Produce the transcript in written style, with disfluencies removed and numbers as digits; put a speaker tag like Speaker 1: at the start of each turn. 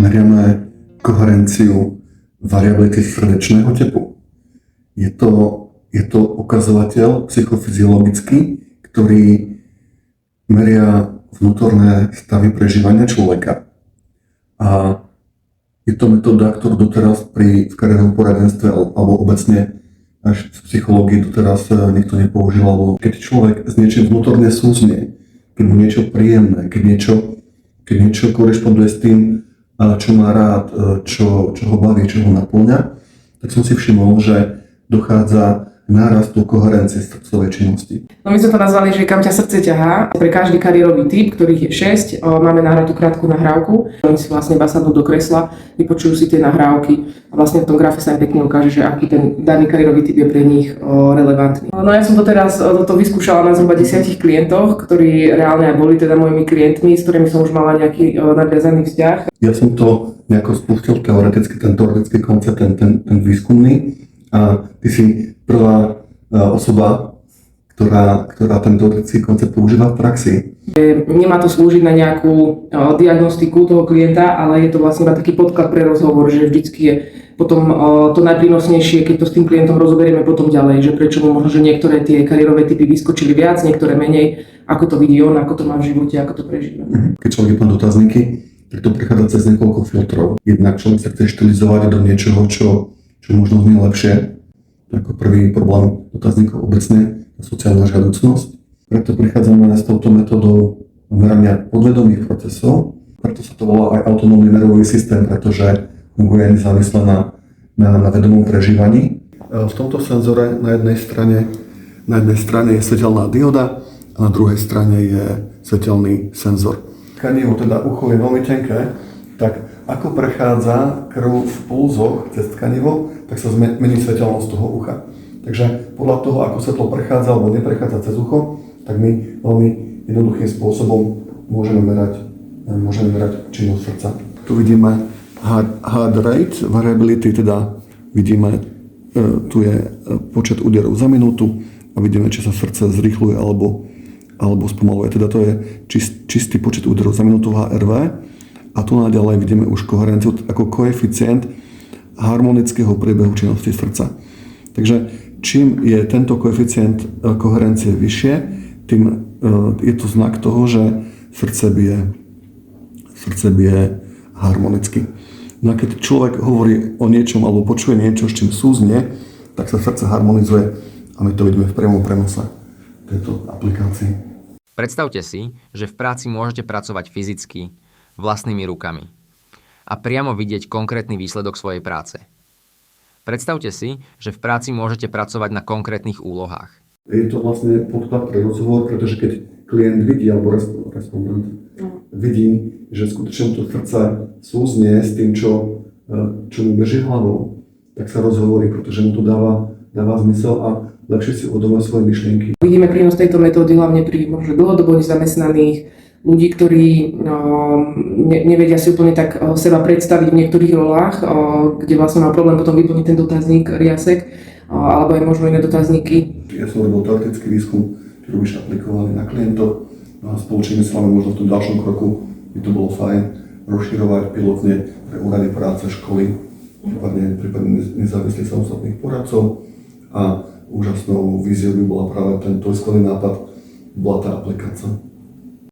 Speaker 1: meriame koherenciu variability srdečného tepu. Je to ukazovateľ psychofyziologický, ktorý meria vnútorné stavy prežívania človeka. A je to metóda, ktorú doteraz v kariérnom poradenstve alebo obecne až v psychológii doteraz nikto nepoužil. Alebo keď človek s niečím vnútorne súznie, keď mu niečo príjemné, keď niečo korešponduje s tým, čo má rád, čo ho baví, čo ho naplňa, tak som si všimol, že dochádza nárastu koherencie srdcovej činnosti.
Speaker 2: No my sme to nazvali, že kam ťa srdce ťahá. Pre každý kariérový typ, ktorých je 6, máme nahratú krátku nahrávku. Oni si vlastne iba sadnú do kresla, vypočujú si tie nahrávky a vlastne v tom grafe sa im pekne ukáže, že aký ten daný kariérový typ je pre nich relevantný. No ja som to teraz toto vyskúšala na zhruba 10 klientoch, ktorí reálne aj boli teda mojimi klientmi, s ktorými som už mala nejaký nadviazaný vzťah.
Speaker 1: Ja som to nejako spustil teoreticky, ten teoretický koncept, ten výskumný. A ty si prvá osoba, ktorá ten teoretický koncept používa v praxi.
Speaker 2: Nemá to slúžiť na nejakú diagnostiku toho klienta, ale je to vlastne iba taký podklad pre rozhovor, že vždycky je potom to najprínosnejšie, keď to s tým klientom rozoberieme potom ďalej, že prečo mu možno, že niektoré tie kariérové typy vyskočili viac, niektoré menej, ako to vidí on, ako to má v živote, ako to prežíva.
Speaker 1: Keď človek je plný dotazníky, tak to prechádza cez niekoľko filtrov. Jednak človek sa chce štilizovať do niečoho, čo možno znie lepšie. Ako prvý problém dotazníkov obecne je sociálna žiaducnosť. Preto prichádzame s touto metódou merania podvedomých procesov. Preto sa to volá aj autonómny nervový systém, pretože funguje nezávisle na vedomom prežívaní. V tomto senzore na jednej strane je svetelná dioda a na druhej strane je svetelný senzor. Tkanivo, teda ucho je veľmi tenké, tak ako prechádza krv v pulzoch cez tkanivo, tak sa zmení svetelnosť toho ucha. Takže podľa toho, ako svetlo prechádza alebo neprechádza cez ucho, tak my veľmi jednoduchým spôsobom môžeme merať činnosť srdca. Tu vidíme heart rate variability, teda vidíme, tu je počet úderov za minútu a vidíme, či sa srdce zrýchluje alebo spomaluje. Teda to je čistý počet úderov za minútu HRV. A tu naďalej vidíme už koherenciu ako koeficient harmonického priebehu činnosti srdca. Takže čím je tento koeficient koherencie vyššie, tým je to znak toho, že srdce bije harmonicky. No a keď človek hovorí o niečom alebo počuje niečo, s čím súznie, tak sa srdce harmonizuje a my to vidíme v priamom prenose tejto aplikácii.
Speaker 3: Predstavte si, že v práci môžete pracovať fyzicky, vlastnými rukami a priamo vidieť konkrétny výsledok svojej práce. Predstavte si, že v práci môžete pracovať na konkrétnych úlohách.
Speaker 1: Je to vlastne podklad pre rozhovor, pretože keď klient vidí, alebo respondent vidí, že skutočne to srdce súznie s tým, čo mu beží hlavou, tak sa rozhovorí, pretože mu to dáva zmysel a lepšie si uvedomuje svoje myšlienky.
Speaker 2: Vidíme prínos tejto metódy hlavne pri možno dlhodobo nezamestnaných, ľudí, ktorí nevedia si úplne tak seba predstaviť v niektorých rolách, kde vlastne má problém potom vyplniť ten dotazník, riasek, alebo aj možno iné dotazníky.
Speaker 1: Ja som robil teoretický výskum, ktorý už aplikovaný na klientov a spoločnými silami možno v tom ďalšom kroku by to bolo fajn rozširovať pilotne pre úrady práce, školy, prípadne nezávislých samostatných poradcov a úžasnou víziou by bola práve ten skvelý nápad, bola tá aplikácia.